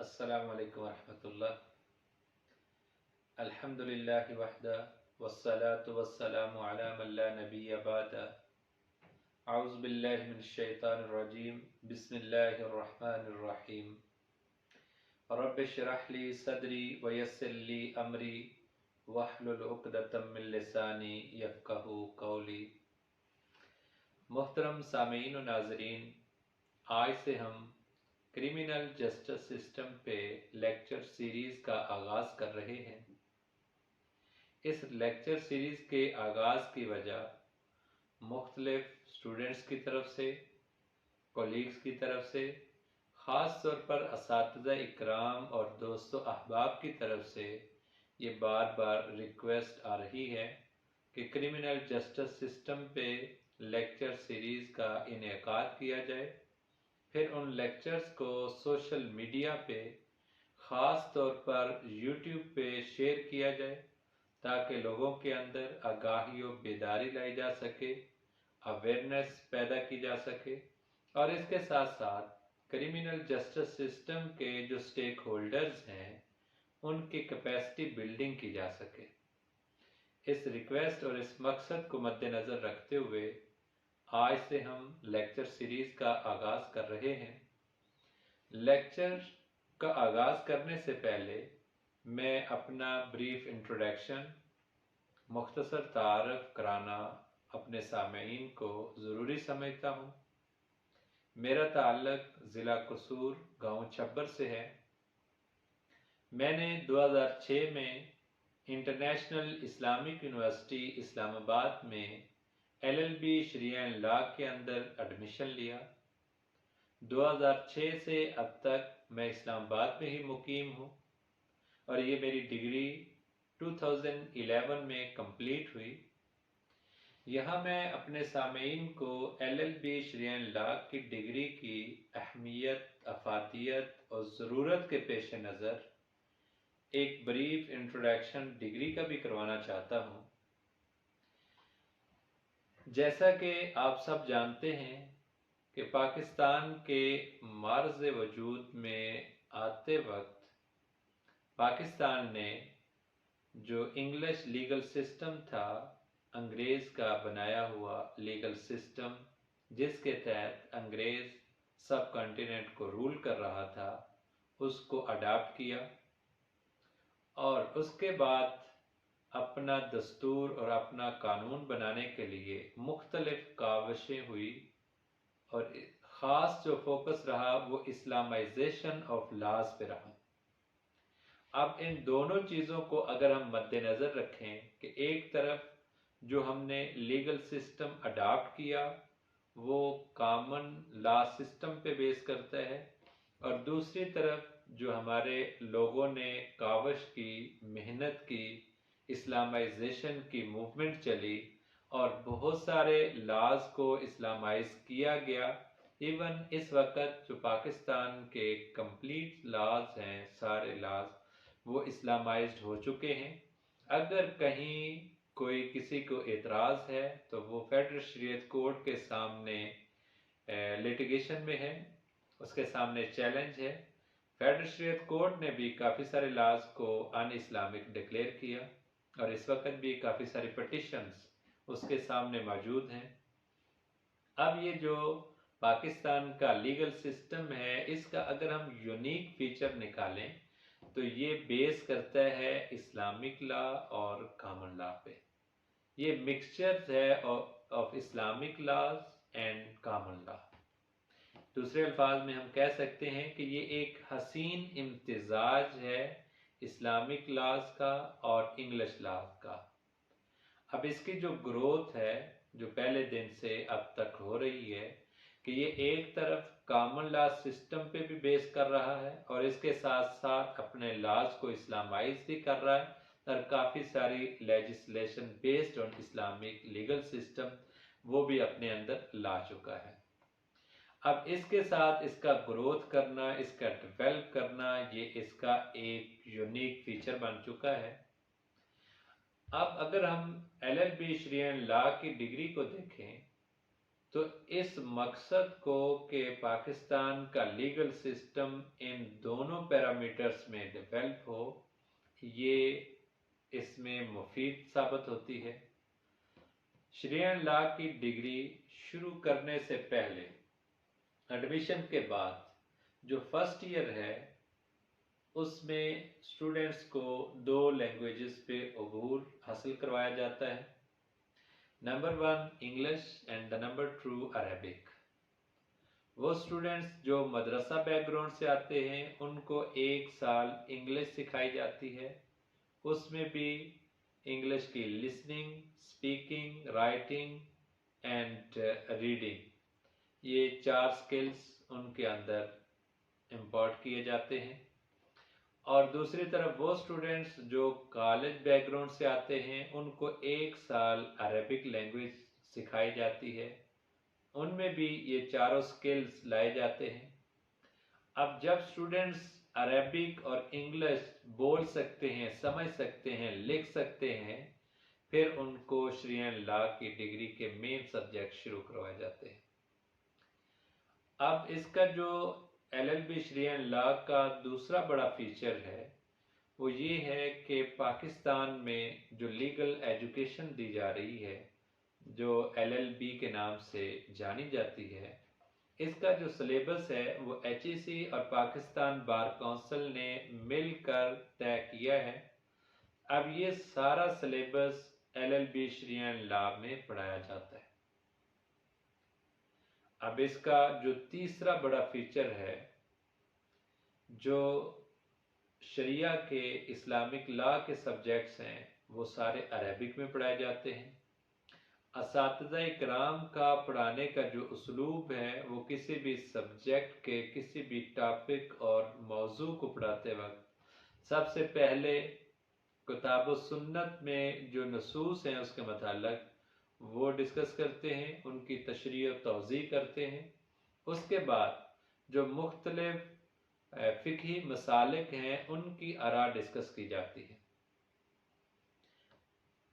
السلام علیکم ورحمۃ اللہ الحمدللہ وحدہ والصلاة والسلام علی من لا نبی بعد اعوذ باللہ من الشیطان الرجیم بسم اللہ الرحمن الرحیم رب اشرح لی صدری ویسر لی امری واحلل عقدۃ من لسانی یفقہوا قولی۔ محترم سامعین و ناظرین، آج سے ہم کرمنل جسٹس سسٹم پہ لیکچر سیریز کا آغاز کر رہے ہیں۔ اس لیکچر سیریز کے آغاز کی وجہ مختلف اسٹوڈنٹس کی طرف سے، کولیگز کی طرف سے، خاص طور پر اساتذہ اکرام اور دوست و احباب کی طرف سے یہ بار بار ریکویسٹ آ رہی ہے کہ کرمنل جسٹس سسٹم پہ لیکچر سیریز کا انعقاد کیا جائے، پھر ان لیکچرز کو سوشل میڈیا پہ خاص طور پر یوٹیوب پہ شیئر کیا جائے تاکہ لوگوں کے اندر آگاہی و بیداری لائی جا سکے، اویئرنیس پیدا کی جا سکے، اور اس کے ساتھ ساتھ کرمنل جسٹس سسٹم کے جو سٹیک ہولڈرز ہیں ان کی کیپیسٹی بلڈنگ کی جا سکے۔ اس ریکویسٹ اور اس مقصد کو مد نظر رکھتے ہوئے آج سے ہم لیکچر سیریز کا آغاز کر رہے ہیں۔ لیکچر کا آغاز کرنے سے پہلے میں اپنا بریف انٹروڈکشن، مختصر تعارف کرانا اپنے سامعین کو ضروری سمجھتا ہوں۔ میرا تعلق ضلع قصور گاؤں چھبر سے ہے۔ میں نے 2006 میں انٹرنیشنل اسلامک یونیورسٹی اسلام آباد میں LLB شرعیہ لا کے اندر ایڈمیشن لیا۔ 2006 سے اب تک میں اسلام آباد میں ہی مقیم ہوں اور یہ میری ڈگری 2011 میں کمپلیٹ ہوئی۔ یہاں میں اپنے سامعین کو LLB شرعیہ لا کی ڈگری کی اہمیت، افادیت اور ضرورت کے پیش نظر ایک بریف انٹروڈکشن ڈگری کا بھی کروانا چاہتا ہوں۔ جیسا کہ آپ سب جانتے ہیں کہ پاکستان کے معرض وجود میں آتے وقت پاکستان نے جو انگلش لیگل سسٹم تھا، انگریز کا بنایا ہوا لیگل سسٹم جس کے تحت انگریز سب کانٹیننٹ کو رول کر رہا تھا، اس کو اڈاپٹ کیا اور اس کے بعد اپنا دستور اور اپنا قانون بنانے کے لیے مختلف کاوشیں ہوئی اور خاص جو فوکس رہا وہ اسلامائزیشن آف لاز پہ رہا۔ اب ان دونوں چیزوں کو اگر ہم مد نظر رکھیں کہ ایک طرف جو ہم نے لیگل سسٹم اڈاپٹ کیا وہ کامن لا سسٹم پہ بیس کرتا ہے، اور دوسری طرف جو ہمارے لوگوں نے کاوش کی، محنت کی، اسلامائزیشن کی موومنٹ چلی اور بہت سارے لاز کو اسلامائز کیا گیا۔ ایون اس وقت جو پاکستان کے کمپلیٹ لاز ہیں، سارے لاز وہ اسلامائزڈ ہو چکے ہیں۔ اگر کہیں کوئی کسی کو اعتراض ہے تو وہ فیڈرل شریعت کورٹ کے سامنے لیٹیگیشن میں ہے، اس کے سامنے چیلنج ہے۔ فیڈرل شریعت کورٹ نے بھی کافی سارے لاز کو ان اسلامک ڈکلیئر کیا اور اس وقت بھی کافی ساری پٹیشنز اس کے سامنے موجود ہیں۔ اب یہ جو پاکستان کا لیگل سسٹم ہے، اس کا اگر ہم یونیک فیچر نکالیں تو یہ بیس کرتا ہے اسلامک لا اور کامن لا پہ۔ یہ مکسچر ہے of Islamic laws and common لا۔ دوسرے الفاظ میں ہم کہہ سکتے ہیں کہ یہ ایک حسین امتزاج ہے اسلامک لاز کا اور انگلش لاز کا۔ اب اس کی جو گروتھ ہے جو پہلے دن سے اب تک ہو رہی ہے کہ یہ ایک طرف کامن لا سسٹم پہ بھی بیس کر رہا ہے اور اس کے ساتھ ساتھ اپنے لاز کو اسلامائز بھی کر رہا ہے، اور کافی ساری legislation based on Islamic legal system وہ بھی اپنے اندر لا چکا ہے۔ اب اس کے ساتھ اس کا گروتھ کرنا، اس کا ڈیولپ کرنا، یہ اس کا ایک یونیک فیچر بن چکا ہے۔ اب اگر ہم LLB شرعیہ لا کی ڈگری کو دیکھیں تو اس مقصد کو کہ پاکستان کا لیگل سسٹم ان دونوں پیرامیٹرز میں ڈیولپ ہو، یہ اس میں مفید ثابت ہوتی ہے۔ شریعن لا کی ڈگری شروع کرنے سے پہلے، ایڈمیشن کے بعد جو فرسٹ ایئر ہے اس میں اسٹوڈنٹس کو 2 لینگویجز پہ عبور حاصل کروایا جاتا ہے، number 1 English and number 2 Arabic. وہ اسٹوڈنٹس جو مدرسہ بیک گراؤنڈ سے آتے ہیں ان کو 1 سال انگلش سکھائی جاتی ہے، اس میں بھی انگلش کی listening, speaking, writing and reading, یہ 4 سکلز ان کے اندر امپارٹ کیے جاتے ہیں۔ اور دوسری طرف وہ اسٹوڈنٹس جو کالج بیک گراؤنڈ سے آتے ہیں ان کو 1 سال عربک لینگویج سکھائی جاتی ہے، ان میں بھی یہ 4 سکلز لائے جاتے ہیں۔ اب جب اسٹوڈنٹس عربک اور انگلش بول سکتے ہیں، سمجھ سکتے ہیں، لکھ سکتے ہیں، پھر ان کو شریعن لا کی ڈگری کے مین سبجیکٹ شروع کروائے جاتے ہیں۔ اب اس کا جو LLB شریعن لا کا دوسرا بڑا فیچر ہے وہ یہ ہے کہ پاکستان میں جو لیگل ایجوکیشن دی جا رہی ہے، جو LLB کے نام سے جانی جاتی ہے، اس کا جو سلیبس ہے وہ HEC اور پاکستان بار کونسل نے مل کر طے کیا ہے۔ اب یہ سارا سلیبس LLB شریعن لا میں پڑھایا جاتا ہے۔ اب اس کا جو تیسرا بڑا فیچر ہے، جو شریعہ کے اسلامک لا کے سبجیکٹس ہیں وہ سارے عربک میں پڑھائے جاتے ہیں۔ اساتذہ اکرام کا پڑھانے کا جو اسلوب ہے وہ کسی بھی سبجیکٹ کے کسی بھی ٹاپک اور موضوع کو پڑھاتے وقت سب سے پہلے کتاب و سنت میں جو نصوص ہیں اس کے متعلق وہ ڈسکس کرتے ہیں، ان کی تشریح و توضیح کرتے ہیں۔ اس کے بعد جو مختلف فقہی مسالک ہیں ان کی آراء ڈسکس کی جاتی ہے،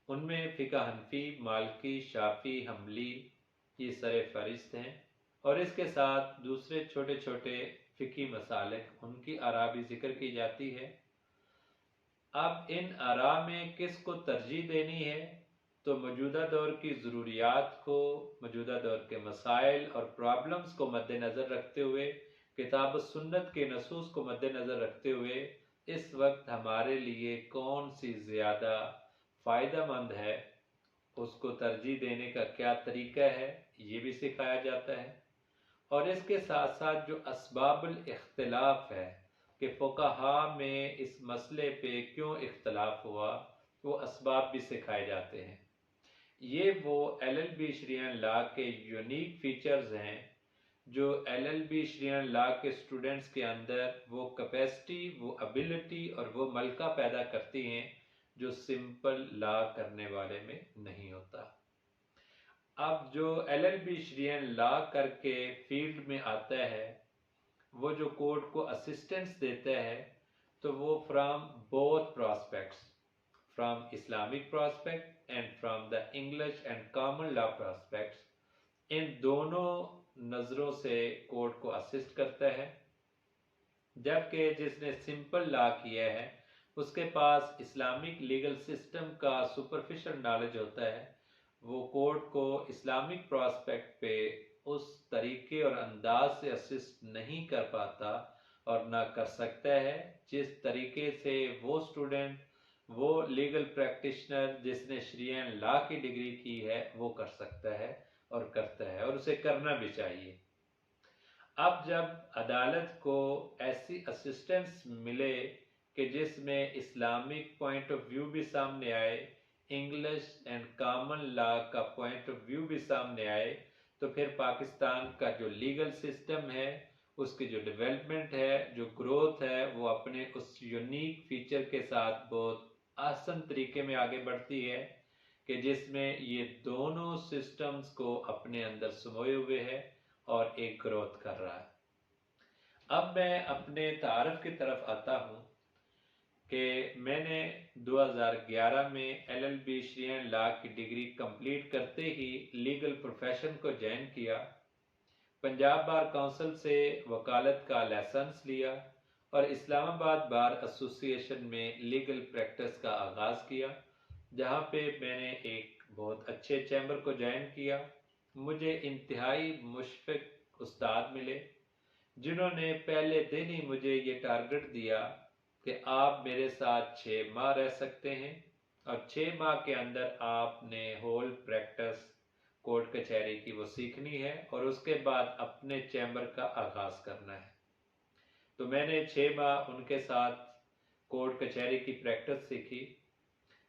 ان میں فقہ حنفی، مالکی، شافعی، حنبلی یہ سر فہرست ہیں، اور اس کے ساتھ دوسرے چھوٹے چھوٹے فقہی مسالک ان کی آراء بھی ذکر کی جاتی ہے۔ اب ان آراء میں کس کو ترجیح دینی ہے تو موجودہ دور کی ضروریات کو، موجودہ دور کے مسائل اور پرابلمز کو مد نظر رکھتے ہوئے، کتاب و سنت کے نصوص کو مد نظر رکھتے ہوئے اس وقت ہمارے لیے کون سی زیادہ فائدہ مند ہے، اس کو ترجیح دینے کا کیا طریقہ ہے، یہ بھی سکھایا جاتا ہے۔ اور اس کے ساتھ ساتھ جو اسباب الاختلاف ہے کہ فقہاء میں اس مسئلے پہ کیوں اختلاف ہوا، وہ اسباب بھی سکھائے جاتے ہیں۔ یہ وہ LLB شریعن لا کے یونیک فیچرز ہیں جو LLB شریعن لا کے اسٹوڈنٹس کے اندر وہ کیپیسٹی، وہ ابیلٹی اور وہ ملکہ پیدا کرتی ہیں جو سمپل لا کرنے والے میں نہیں ہوتا۔ اب جو LLB شریعن لا کر کے فیلڈ میں آتا ہے، وہ جو کورٹ کو اسسٹنس دیتا ہے تو وہ from both prospects, from Islamic prospect and from the English and common law prospects, ان دونوں نظروں سے کورٹ کو اسسٹ کرتا ہے۔ جبکہ جس نے سمپل لا کیا ہے اس کے پاس اسلامک لیگل سسٹم کا سپرفیشل نالج ہوتا ہے، وہ کورٹ کو اسلامک پراسپیکٹ پہ اس طریقے اور انداز سے اسسٹ نہیں کر پاتا اور نہ کر سکتا ہے جس طریقے سے وہ اسٹوڈنٹ، وہ لیگل پریکٹیشنر جس نے شریعن لا کی ڈگری کی ہے وہ کر سکتا ہے اور کرتا ہے، اور اسے کرنا بھی چاہیے۔ اب جب عدالت کو ایسی اسسٹنس ملے کہ جس میں اسلامک پوائنٹ آف ویو بھی سامنے آئے، انگلش اینڈ کامن لا کا پوائنٹ آف ویو بھی سامنے آئے، تو پھر پاکستان کا جو لیگل سسٹم ہے، اس کی جو ڈیولپمنٹ ہے، جو گروتھ ہے، وہ اپنے اس یونیک فیچر کے ساتھ بہت آسان طریقے میں آگے بڑھتی ہے کہ جس میں یہ دونوں سسٹمز کو اپنے اندر سموئے ہوئے ہے اور ایک گروتھ کر رہا ہے۔ اب میں اپنے تعارف کی طرف آتا ہوں کہ میں نے 2011 میں LLB شریعہ لا کی ڈگری کمپلیٹ کرتے ہی لیگل پروفیشن کو جوائن کیا، پنجاب بار کونسل سے وکالت کا لائسنس لیا اور اسلام آباد بار ایسوسی ایشن میں لیگل پریکٹس کا آغاز کیا، جہاں پہ میں نے ایک بہت اچھے چیمبر کو جوائن کیا۔ مجھے انتہائی مشفق استاد ملے جنہوں نے پہلے دن ہی مجھے یہ ٹارگٹ دیا کہ آپ میرے ساتھ 6 ماہ رہ سکتے ہیں اور 6 ماہ کے اندر آپ نے ہول پریکٹس کورٹ کچہری کی وہ سیکھنی ہے اور اس کے بعد اپنے چیمبر کا آغاز کرنا ہے۔ تو میں نے 6 ماہ ان کے ساتھ کورٹ کچہری کی پریکٹس سیکھی،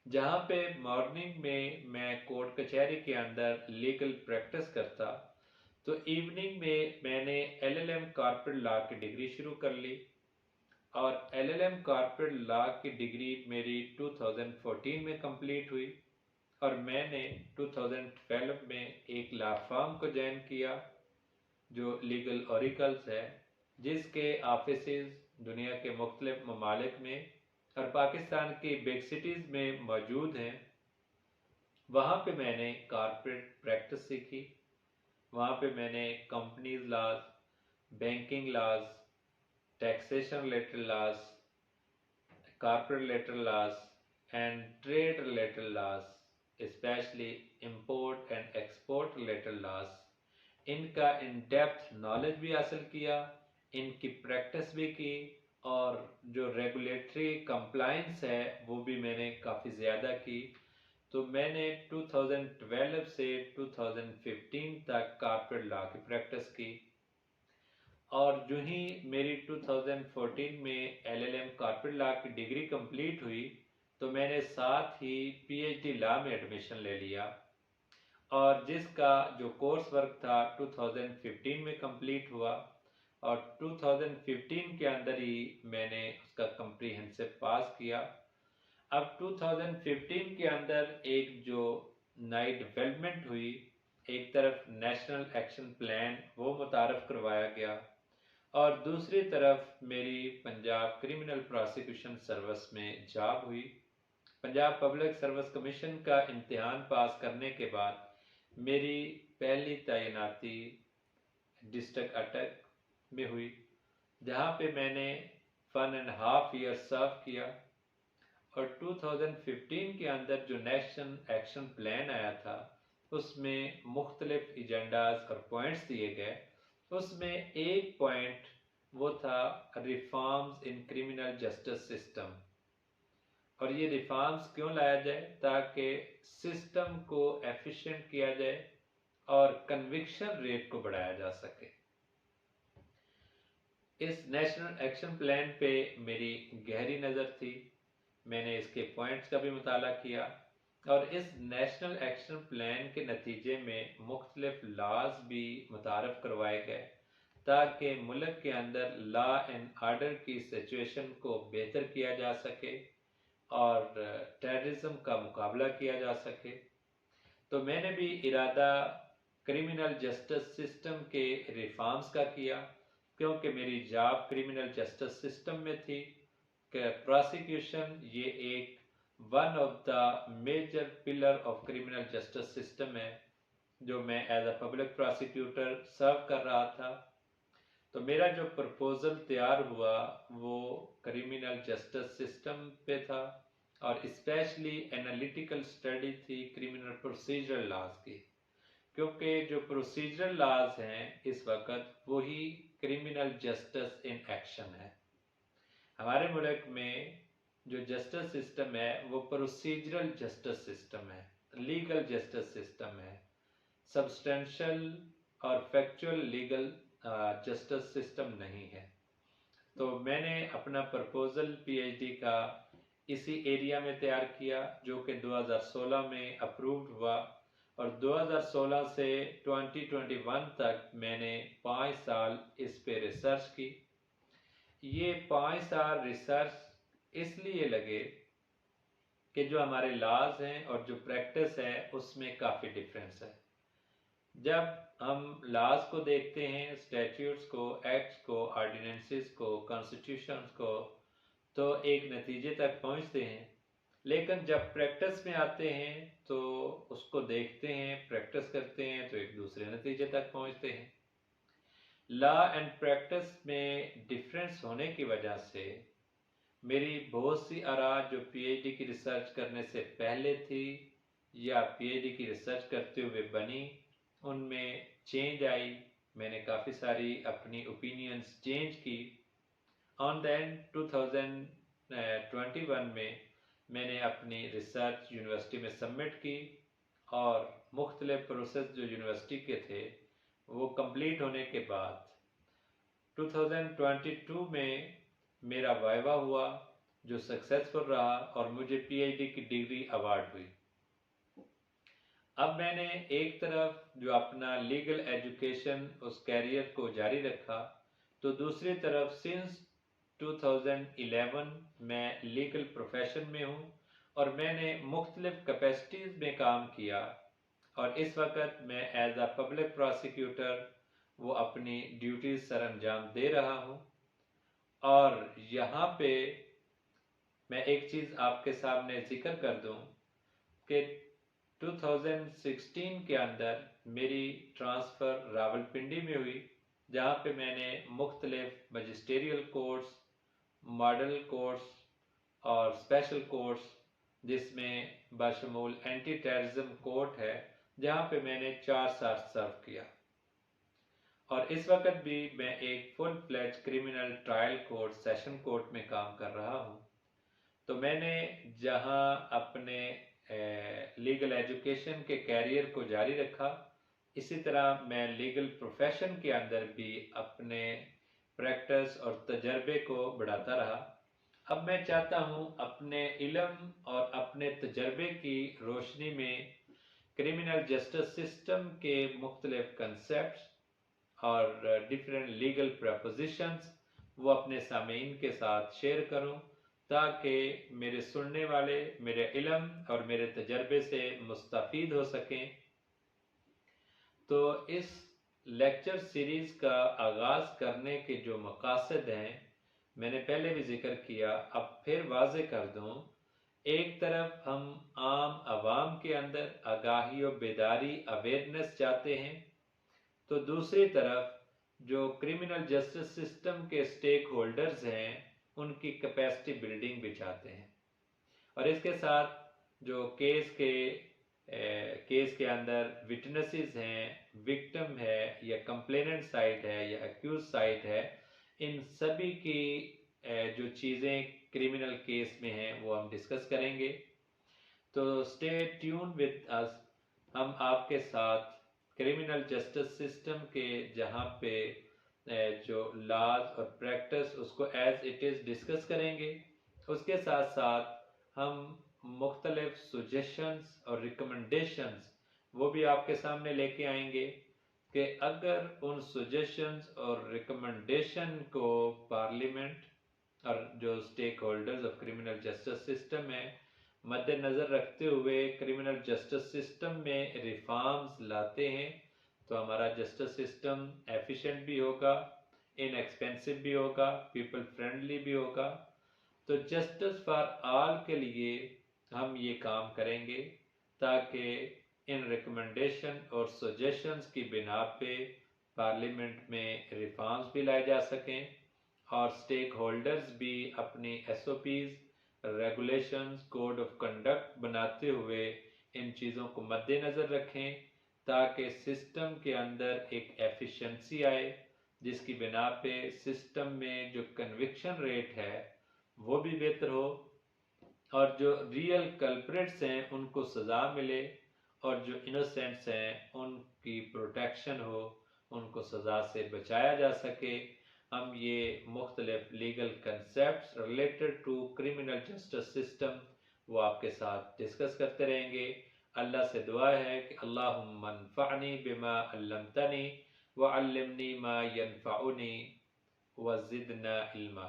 جہاں پہ مارننگ میں کورٹ کچہری کے اندر لیگل پریکٹس کرتا، تو ایوننگ میں نے LLM کارپوریٹ لا کی ڈگری شروع کر لی اور LLM کارپوریٹ لا کی ڈگری میری 2014 میں کمپلیٹ ہوئی اور میں نے 2012 میں ایک لا فارم کو جوائن کیا جو لیگل اوریکلز ہے، جس کے آفیسز دنیا کے مختلف ممالک میں اور پاکستان کی بگ سٹیز میں موجود ہیں۔ وہاں پہ میں نے کارپوریٹ پریکٹس سیکھی، وہاں پہ میں نے companies laws, banking laws, taxation related laws, corporate related laws and trade related laws, specially import and export related laws, ان کا ان ڈیپتھ نالج بھی حاصل کیا، ان کی پریکٹس بھی کی اور جو ریگولیٹری کمپلائنس ہے وہ بھی میں نے کافی زیادہ کی۔ تو میں نے 2012 سے 2015 تک کارپوریٹ لا کی پریکٹس کی اور جو ہی میری 2014 میں LLM کارپوریٹ لا کی ڈگری کمپلیٹ ہوئی تو میں نے ساتھ ہی PhD لا میں ایڈمیشن لے لیا اور جس کا جو کورس ورک تھا 2015 میں کمپلیٹ ہوا اور 2015 کے اندر ہی میں نے اس کا کمپریہنسو پاس کیا۔ اب 2015 کے اندر ایک جو نئی ڈیولپمنٹ ہوئی، ایک طرف نیشنل ایکشن پلان وہ متعارف کروایا گیا اور دوسری طرف میری پنجاب کرمنل پراسیکیوشن سروس میں جاب ہوئی۔ پنجاب پبلک سروس کمیشن کا امتحان پاس کرنے کے بعد میری پہلی تعیناتی ڈسٹرکٹ اٹک میں ہوئی، جہاں پہ میں نے 1.5 ایئر سرو کیا اور 2015 کے اندر جو نیشنل ایکشن پلان آیا تھا اس میں مختلف ایجنڈاز اور پوائنٹس دیے گئے، اس میں ایک پوائنٹ وہ تھا reforms in criminal justice system, اور یہ ریفارمز کیوں لایا جائے؟ تاکہ سسٹم کو ایفیشینٹ کیا جائے اور کنوکشن ریٹ کو بڑھایا جا سکے۔ اس نیشنل ایکشن پلان پہ میری گہری نظر تھی، میں نے اس کے پوائنٹس کا بھی مطالعہ کیا اور اس نیشنل ایکشن پلان کے نتیجے میں مختلف لاز بھی متعارف کروائے گئے تاکہ ملک کے اندر لا اینڈ آرڈر کی سچویشن کو بہتر کیا جا سکے اور ٹیررزم کا مقابلہ کیا جا سکے۔ تو میں نے بھی ارادہ کرمنل جسٹس سسٹم کے ریفارمز کا کیا، کیونکہ میری جاب کرمنل جسٹس سسٹم میں تھی کہ پراسیکیوشن یہ ایک one of the major pillar of criminal justice system ہے جو میں as a public prosecutor serve کر رہا تھا۔ تو میرا جو پرپوزل تیار ہوا وہ کرمنل جسٹس سسٹم پہ تھا اور اسپیشلی انالیٹیکل اسٹڈی تھی کرمنل پروسیجرل لاز کی، کیونکہ جو پروسیجرل لاز ہیں اس وقت وہی کرمنل جسٹس ان ایکشن ہے۔ ہمارے ملک میں جو جسٹس سسٹم ہے وہ پروسیجرل جسٹس سسٹم ہے، لیگل جسٹس سسٹم ہے، سبسٹینشل اور فیکچول لیگل جسٹس سسٹم نہیں ہے۔ تو میں نے اپنا پرپوزل PhD کا اسی ایریا میں تیار کیا جو کہ 2016 میں اپرووڈ ہوا اور 2016 سے 2021 تک میں نے 5 سال اس پہ ریسرچ کی۔ یہ 5 سال ریسرچ اس لیے لگے کہ جو ہمارے لاز ہیں اور جو پریکٹس ہے اس میں کافی ڈفرینس ہے۔ جب ہم لاز کو دیکھتے ہیں، اسٹیچیوٹس کو، ایکٹس کو، آرڈیننسز کو، کانسٹیٹیوشنز کو، تو ایک نتیجے تک پہنچتے ہیں، لیکن جب پریکٹس میں آتے ہیں تو اس کو دیکھتے ہیں، پریکٹس کرتے ہیں تو ایک دوسرے نتیجے تک پہنچتے ہیں۔ لا اینڈ پریکٹس میں ڈفرینس ہونے کی وجہ سے میری بہت سی آراء جو پی ایچ ڈی کی ریسرچ کرنے سے پہلے تھی یا پی ایچ ڈی کی ریسرچ کرتے ہوئے بنی، ان میں چینج آئی، میں نے کافی ساری اپنی اوپینینز چینج کی۔ آن دا اینڈ 2021 میں نے اپنی ریسرچ یونیورسٹی میں سبمٹ کی، اور مختلف پروسیس جو یونیورسٹی کے تھے وہ کمپلیٹ ہونے کے بعد 2022 میں میرا وائوا ہوا جو سکسیسفل رہا، اور مجھے پی ایچ ڈی کی ڈگری ایوارڈ ہوئی۔ اب میں نے ایک طرف جو اپنا لیگل ایجوکیشن اس کیریئر کو جاری رکھا، تو دوسری طرف سنس 2011 میں لیگل پروفیشن میں ہوں، اور میں نے مختلف کیپیسٹیز میں کام کیا، اور اس وقت میں ایز اے پبلک پراسیکیوٹر وہ اپنی ڈیوٹیز سر انجام دے رہا ہوں۔ اور یہاں پہ میں ایک چیز آپ کے سامنے ذکر کر دوں کہ 2016 کے اندر میری ٹرانسفر راولپنڈی میں ہوئی، جہاں پہ میں نے مختلف مجسٹریل کورس، ماڈل کورس اور اسپیشل کورس، جس میں بشمول اینٹی ٹیررزم کورٹ ہے، جہاں پہ میں نے 4 سال سرو کیا، اور اس وقت بھی میں ایک full fledge criminal trial court session court میں کام کر رہا ہوں۔ تو میں نے جہاں اپنے لیگل ایجوکیشن کے کیریئر کو جاری رکھا، اسی طرح میں لیگل پروفیشن کے اندر بھی اپنے پریکٹس اور تجربے کو بڑھاتا رہا۔ اب میں چاہتا ہوں اپنے علم اور اپنے تجربے کی روشنی میں کرمنل جسٹس سسٹم کے مختلف کنسیپٹس اور ڈیفرنٹ لیگل پریپوزیشنز وہ اپنے سامعین کے ساتھ شیئر کروں، تاکہ میرے سننے والے میرے علم اور میرے تجربے سے مستفید ہو سکیں۔ تو اس لیکچر سیریز کا آغاز کرنے کے جو مقاصد ہیں میں نے پہلے بھی ذکر کیا، اب پھر واضح کر دوں۔ ایک طرف ہم عام عوام کے اندر آگاہی و بیداری اویئرنیس چاہتے ہیں، تو دوسری طرف جو کرمنل جسٹس سسٹم کے سٹیک ہولڈرز ہیں ان کی کیپیسٹی بلڈنگ بھی چاہتے ہیں، اور اس کے ساتھ جو کیس کے اندر وٹنسز ہیں، وکٹم ہے یا کمپلیننٹ سائڈ ہے یا ایکیوز سائڈ ہے، ان سبھی کی جو چیزیں کرمنل کیس میں ہیں وہ ہم ڈسکس کریں گے۔ تو اسٹے ٹیون وتھ اس، ہم آپ کے ساتھ کرمنل جسٹس سسٹم کے جہاں پہ جو لاز اور پریکٹس اس کو ایز اٹ از ڈسکس کریں گے، اس کے ساتھ ساتھ ہم مختلف سجیشنز اور ریکمنڈیشنز وہ بھی آپ کے سامنے لے کے آئیں گے کہ اگر ان سجیشنز اور ریکمنڈیشن کو پارلیمنٹ اور جو stakeholders of criminal justice system ہے مد نظر رکھتے ہوئے کرمنل جسٹس سسٹم میں ریفارمز لاتے ہیں، تو ہمارا جسٹس سسٹم ایفیشینٹ بھی ہوگا، ان ایکسپینسو بھی ہوگا، پیپل فرینڈلی بھی ہوگا۔ تو جسٹس فار آل کے لیے ہم یہ کام کریں گے، تاکہ ان ریکمنڈیشن اور سجیشنز کی بنا پہ پارلیمنٹ میں ریفارمز بھی لائے جا سکیں، اور سٹیک ہولڈرز بھی اپنی S O Ps, regulations, code of conduct بناتے ہوئے ان چیزوں کو مد نظر رکھیں، تاکہ سسٹم کے اندر ایک ایفیشنسی آئے، جس کی بنا پہ سسٹم میں جو کنوکشن ریٹ ہے وہ بھی بہتر ہو، اور جو ریئل کلپریٹس ہیں ان کو سزا ملے، اور جو انوسینٹس ہیں ان کی پروٹیکشن ہو، ان کو سزا سے بچایا جا سکے۔ ہم یہ مختلف legal concepts related to criminal justice system وہ آپ کے ساتھ ڈسکس کرتے رہیں گے۔ اللہ سے دعا ہے کہ اللہم انفعنی بما علمتنی وعلمنی ما ینفعنی وزدنا علما۔